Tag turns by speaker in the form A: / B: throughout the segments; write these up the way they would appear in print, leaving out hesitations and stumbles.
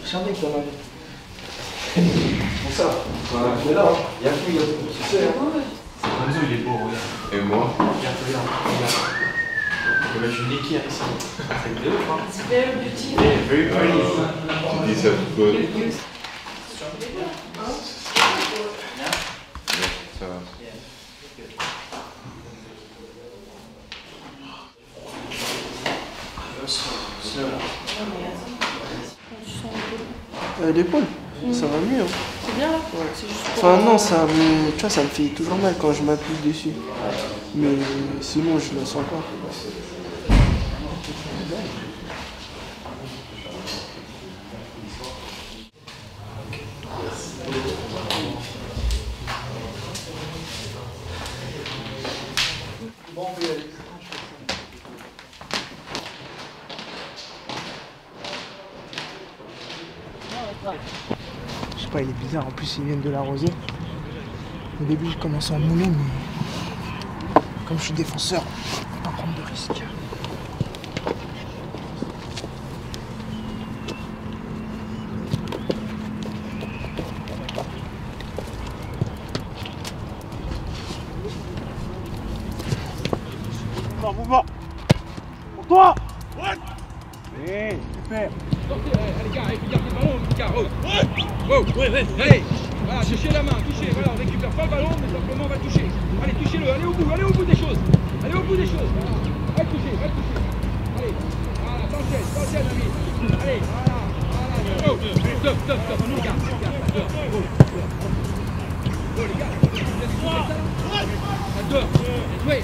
A: Jamais que t'en as. Bon ça, on est là, hein. Il y a tout, il y a tout, tu sais.
B: Enzo il est beau, regarde.
C: Et moi?
B: Regarde. Je suis Nicky ici. C'est deux, quoi.
D: It's very beautiful.
B: Yeah, very pretty.
C: Tu dis ça pourquoi? Ça va.
A: L'épaule, ça va mieux. Hein.
D: C'est bien là
A: Ouais.
D: C'est juste pour...
A: Enfin non, tu vois, ça me fait toujours mal quand je m'appuie dessus. Mais sinon, je le sens pas. Je sais pas, il est bizarre, en plus ils viennent de l'arroser. Au début je commence à mouler, mais comme je suis défenseur, je peux pas prendre de risques.
E: Encore mouvement. Pour toi. Ouais. Super.
F: Sortez, allez gars, allez, gardez le ballon, les gars, allez, voilà, cherchez la main, touchez, voilà, on récupère pas le ballon, mais simplement on va toucher. Allez, touchez-le, allez au bout des choses, allez au bout des choses, voilà, allez toucher, allez, voilà, t'enchaînes, ami, allez, voilà, go, stop, les gars, go, les gars, vous êtes ça, dehors, jouez.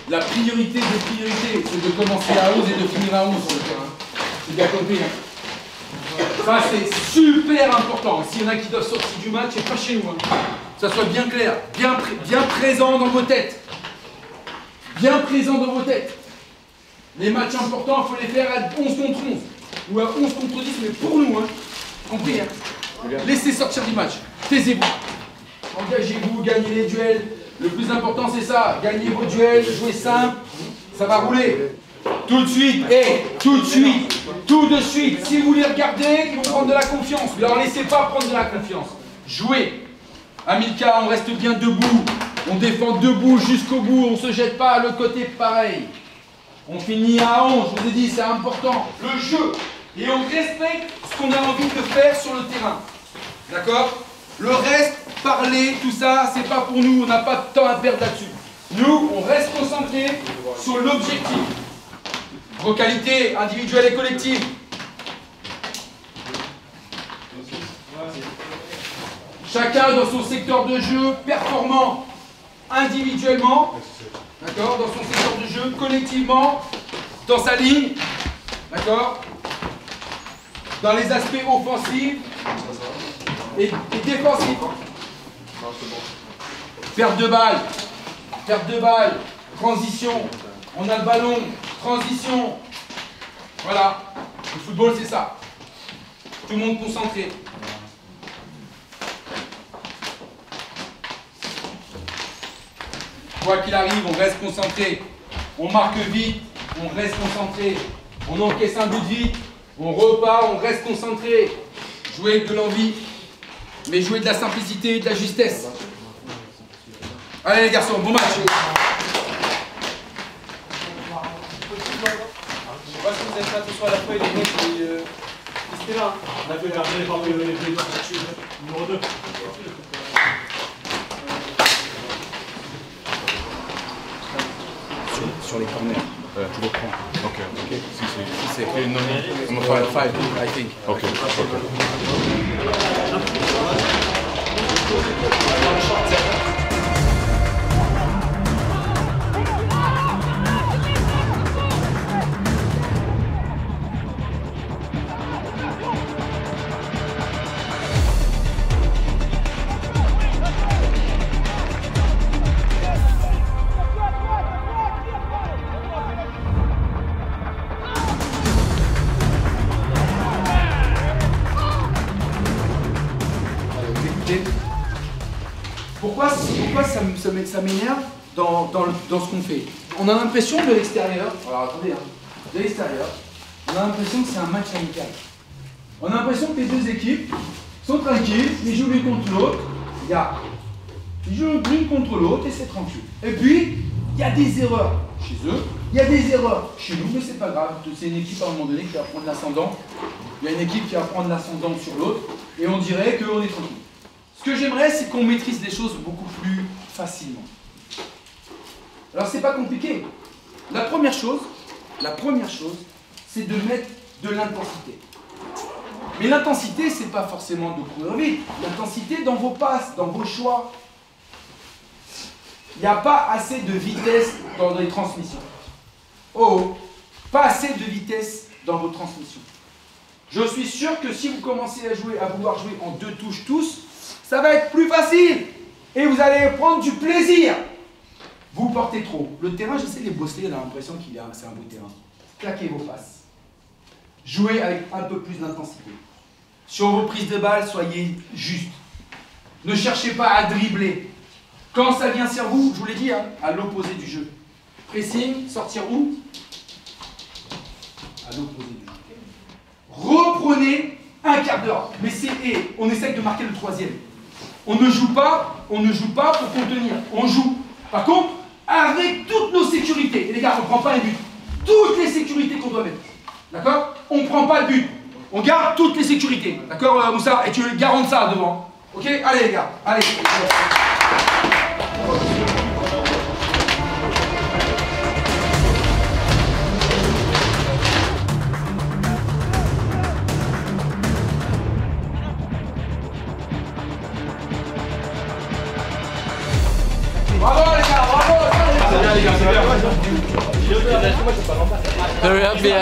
F: La priorité des priorités, c'est de commencer à 11 et de finir à 11 sur le terrain. C'est bien compris, hein. Ça, c'est super important. S'il y en a qui doivent sortir du match, c'est pas chez nous. Hein. Que ça soit bien clair, bien présent dans vos têtes. Bien présent dans vos têtes. Les matchs importants, il faut les faire à 11 contre 11. Ou à 11 contre 10, mais pour nous. Hein. Compris, hein. Laissez sortir du match. Taisez-vous. Engagez-vous, gagnez les duels. Le plus important c'est ça, gagnez vos duels, jouez simple, ça va rouler. Tout de suite, tout de suite. Si vous les regardez, ils vont prendre de la confiance. Ne leur laissez pas prendre de la confiance. Jouez. Amilcar, on reste bien debout. On défend debout jusqu'au bout. On ne se jette pas à l'autre côté pareil. On finit à 11, je vous ai dit, c'est important. Le jeu. Et on respecte ce qu'on a envie de faire sur le terrain. D'accord ? Le reste, parler, tout ça, c'est pas pour nous, on n'a pas de temps à perdre là-dessus. Nous, on reste concentrés sur l'objectif. Vos qualités individuelles et collectives. Chacun dans son secteur de jeu, performant individuellement, d'accord, dans son secteur de jeu, collectivement, dans sa ligne, d'accord, dans les aspects offensifs et défensifs. Perte de balle, transition, on a le ballon, transition, voilà, le football c'est ça, tout le monde concentré. Quoi qu'il arrive, on reste concentré, on marque vite, on reste concentré, on encaisse un but vite, on repart, on reste concentré, jouer avec de l'envie, mais jouer de la simplicité et de la justesse. Allez les garçons, bon match. Je sais pas si vous êtes là tous à la fois et les mecs qui étaient là.
E: On a fait garder les parties numéro 2.
C: Sur les corners, tu le prends. Ok. Si c'est écrit non, on va faire 5, I think. Ok.
F: pourquoi ça m'énerve dans ce qu'on fait. On a l'impression de l'extérieur, alors attendez, hein, de l'extérieur, on a l'impression que c'est un match amical. On a l'impression que les deux équipes sont tranquilles, ils jouent l'une contre l'autre. Regarde, ils jouent l'une contre l'autre et c'est tranquille. Et puis, il y a des erreurs chez eux, il y a des erreurs chez nous, mais c'est pas grave. C'est une équipe à un moment donné qui va prendre l'ascendant. Il y a une équipe qui va prendre l'ascendant sur l'autre et on dirait qu'on est tranquille. Ce que j'aimerais, c'est qu'on maîtrise les choses beaucoup plus facilement. Alors, c'est pas compliqué. La première chose, c'est de mettre de l'intensité. Mais l'intensité, c'est pas forcément de courir vite. L'intensité dans vos passes, dans vos choix. Il n'y a pas assez de vitesse dans les transmissions. Oh, pas assez de vitesse dans vos transmissions. Je suis sûr que si vous commencez à vouloir jouer en 2 touches tous, ça va être plus facile. Et vous allez prendre du plaisir. Vous portez trop. Le terrain, j'essaie de les bosser, on a l'impression que c'est un beau terrain. Claquez vos passes. Jouez avec un peu plus d'intensité. Sur vos prises de balles, soyez juste. Ne cherchez pas à dribbler. Quand ça vient sur vous, je vous l'ai dit, hein, à l'opposé du jeu. Pressing, sortir où? À l'opposé du jeu. Reprenez un quart d'heure. Mais on essaye de marquer le 3e. On ne joue pas pour contenir. On joue. Par contre, avec toutes nos sécurités. Et les gars, on ne prend pas les buts. Toutes les sécurités qu'on doit mettre. D'accord? On ne prend pas le but. On garde toutes les sécurités. D'accord, Moussa? Et tu garantes ça devant. Ok? Allez, les gars. Allez. Bravo, les gars. Bravo. C'est bien, les gars. C'est bien.
D: Very happy,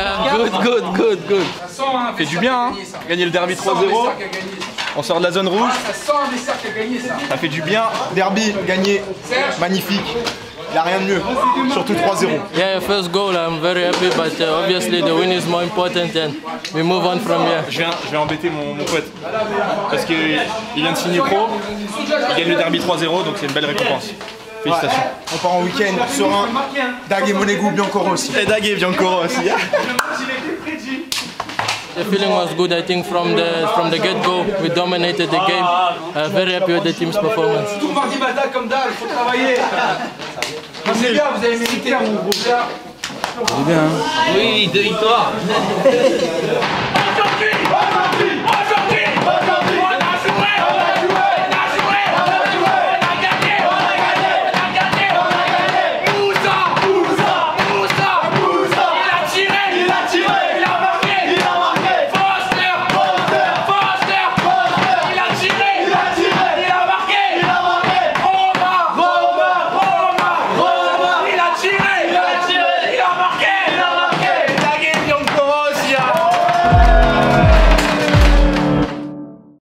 D: good.
F: Ça
C: fait du bien, hein. Gagner le derby 3-0. On sort de la zone rouge.
F: Ça sent un Messer qui a gagné ça.
C: Ça fait du bien. Derby, gagné. Magnifique. Il n'y a rien de mieux. Surtout 3-0.
D: Yeah, first goal, I'm very happy, but obviously the win is more important and we move on from here.
C: Je vais embêter mon pote. Parce qu'il vient de signer pro. Il gagne le derby 3-0, donc c'est une belle récompense. Félicitations.
A: Ouais. On part en week-end serein. Dag et Monegou, Biancoro aussi.
C: Et Dag et Biancoro aussi.
D: The feeling was good, I think, from the get-go. We dominated the game. Very happy with the team's performance.
F: Tout mardi matin comme d'hab, il faut travailler. C'est bien, vous avez mérité un gros gars.
D: C'est bien, hein?
B: Oui, 2 victoires.